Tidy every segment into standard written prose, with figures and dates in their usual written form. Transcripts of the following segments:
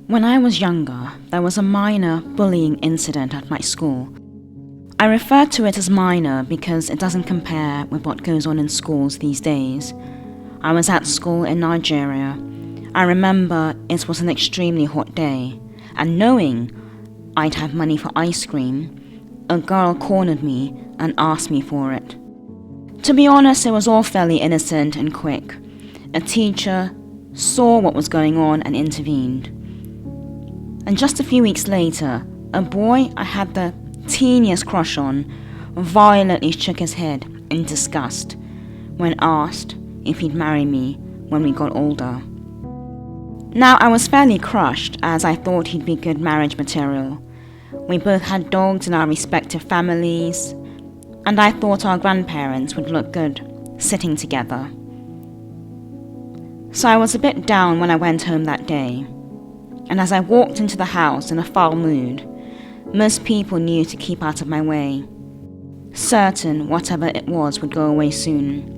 When I was younger, there was a minor bullying incident at my school. I refer to it as minor because it doesn't compare with what goes on in schools these days. I was at school in Nigeria. I remember it was an extremely hot day, and knowing I'd have money for ice cream, a girl cornered me and asked me for it. To be honest, it was all fairly innocent and quick. A teacher saw what was going on and intervened. And just a few weeks later, a boy I had the teeniest crush on violently shook his head in disgust when asked if he'd marry me when we got older. Now, I was fairly crushed as I thought he'd be good marriage material. We both had dogs in our respective families, and I thought our grandparents would look good sitting together. So I was a bit down when I went home that day. And as I walked into the house in a foul mood, most people knew to keep out of my way, certain whatever it was would go away soon.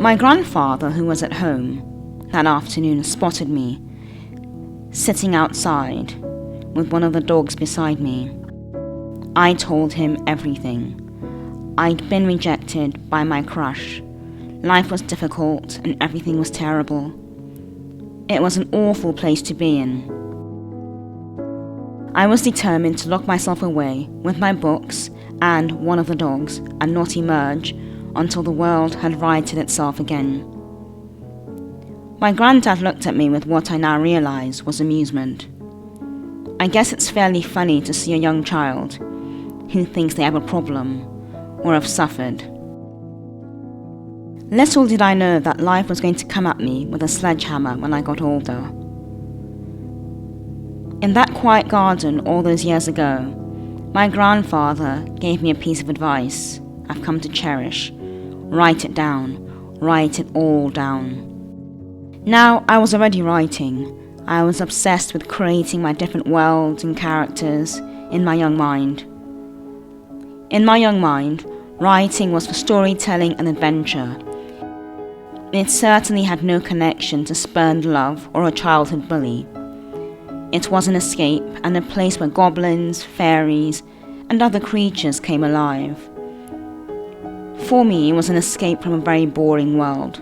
My grandfather, who was at home that afternoon, spotted me sitting outside with one of the dogs beside me. I told him everything. I'd been rejected by my crush. Life was difficult and everything was terrible. It was an awful place to be in. I was determined to lock myself away with my books and one of the dogs and not emerge until the world had righted itself again. My granddad looked at me with what I now realize was amusement. I guess it's fairly funny to see a young child who thinks they have a problem or have suffered. Little did I know that life was going to come at me with a sledgehammer when I got older. In that quiet garden all those years ago, my grandfather gave me a piece of advice I've come to cherish. Write it down. Write it all down. Now, I was already writing. I was obsessed with creating my different worlds and characters in my young mind. In my young mind, writing was for storytelling and adventure. It certainly had no connection to spurned love or a childhood bully. It was an escape and a place where goblins, fairies, and other creatures came alive. For me, it was an escape from a very boring world.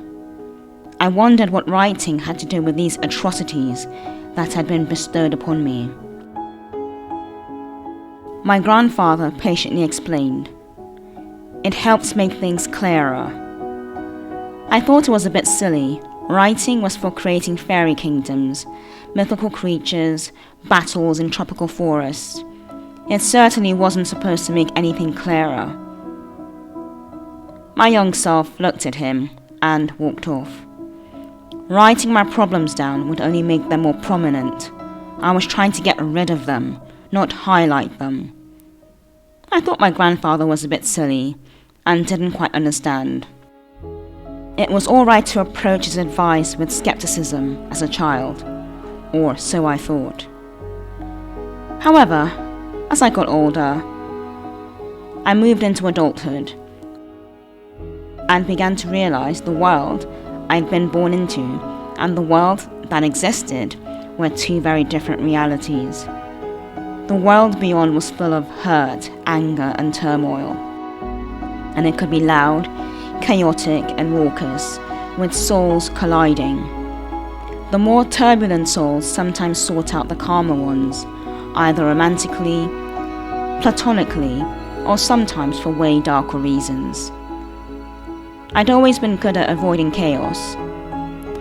I wondered what writing had to do with these atrocities that had been bestowed upon me. My grandfather patiently explained. It helps make things clearer. I thought it was a bit silly. Writing was for creating fairy kingdoms, mythical creatures, battles in tropical forests. It certainly wasn't supposed to make anything clearer. My young self looked at him and walked off. Writing my problems down would only make them more prominent. I was trying to get rid of them, not highlight them. I thought my grandfather was a bit silly and didn't quite understand. It was all right to approach his advice with skepticism as a child, or so I thought. However, as I got older, I moved into adulthood and began to realize the world I'd been born into and the world that existed were two very different realities. The world beyond was full of hurt, anger, and turmoil, and it could be loud, chaotic, and raucous, with souls colliding. The more turbulent souls sometimes sought out the calmer ones, either romantically, platonically, or sometimes for way darker reasons. I'd always been good at avoiding chaos.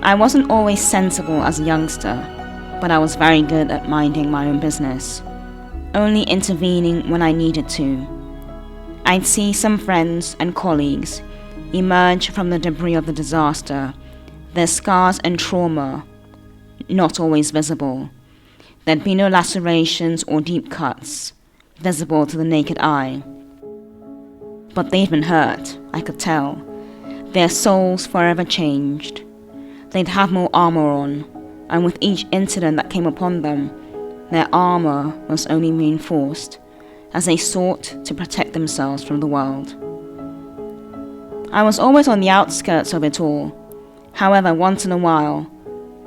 I wasn't always sensible as a youngster, but I was very good at minding my own business, only intervening when I needed to. I'd see some friends and colleagues emerge from the debris of the disaster, their scars and trauma not always visible. There'd be no lacerations or deep cuts visible to the naked eye. But they'd been hurt, I could tell. Their souls forever changed. They'd have more armor on, and with each incident that came upon them, their armor was only reinforced as they sought to protect themselves from the world. I was always on the outskirts of it all. However, once in a while,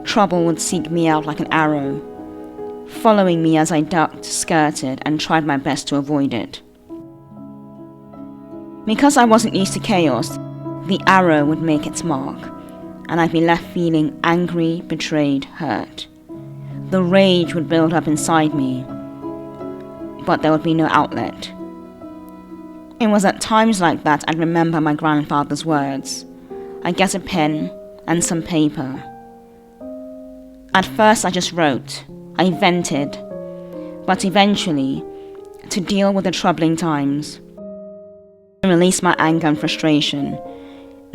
Trouble would seek me out like an arrow, following me as I ducked, skirted, and tried my best to avoid it. Because I wasn't used to chaos, the arrow would make its mark, and I'd be left feeling angry, betrayed, hurt. The rage would build up inside me, but there would be no outlet. It was at times like that I'd remember my grandfather's words. I'd get a pen and some paper. At first I just wrote, I vented, but eventually, to deal with the troubling times, to release my anger and frustration,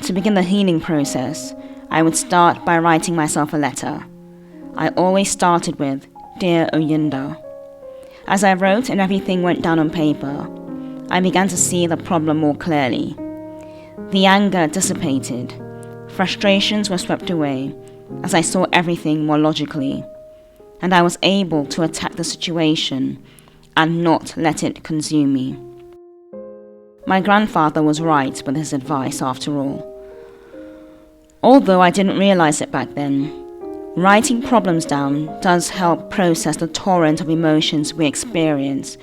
to begin the healing process, I would start by writing myself a letter. I always started with, Dear Oyinda. As I wrote and everything went down on paper, I began to see the problem more clearly. The anger dissipated. Frustrations were swept away as I saw everything more logically, and I was able to attack the situation and not let it consume me. My grandfather was right with his advice after all. Although I didn't realize it back then, writing problems down does help process the torrent of emotions we experience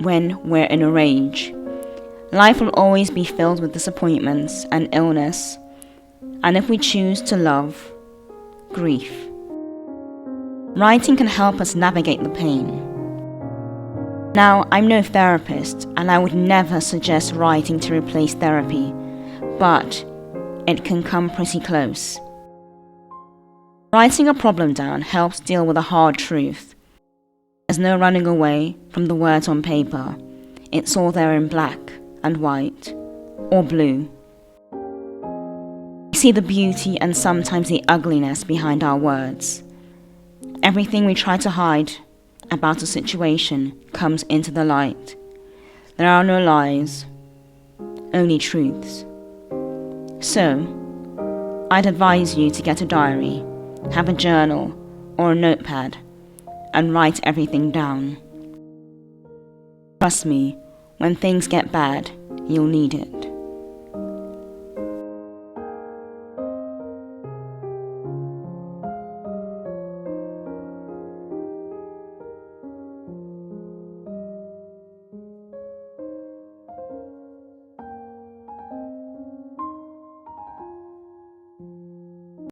when we're in a rage. Life will always be filled with disappointments and illness, and if we choose to love, grief. Writing can help us navigate the pain. Now, I'm no therapist, and I would never suggest writing to replace therapy, but it can come pretty close. Writing a problem down helps deal with a hard truth. There's no running away from the words on paper. It's all there in black and white, or blue. We see the beauty and sometimes the ugliness behind our words. Everything we try to hide about a situation comes into the light. There are no lies, only truths. So, I'd advise you to get a diary, have a journal or a notepad, and write everything down. Trust me, when things get bad, you'll need it.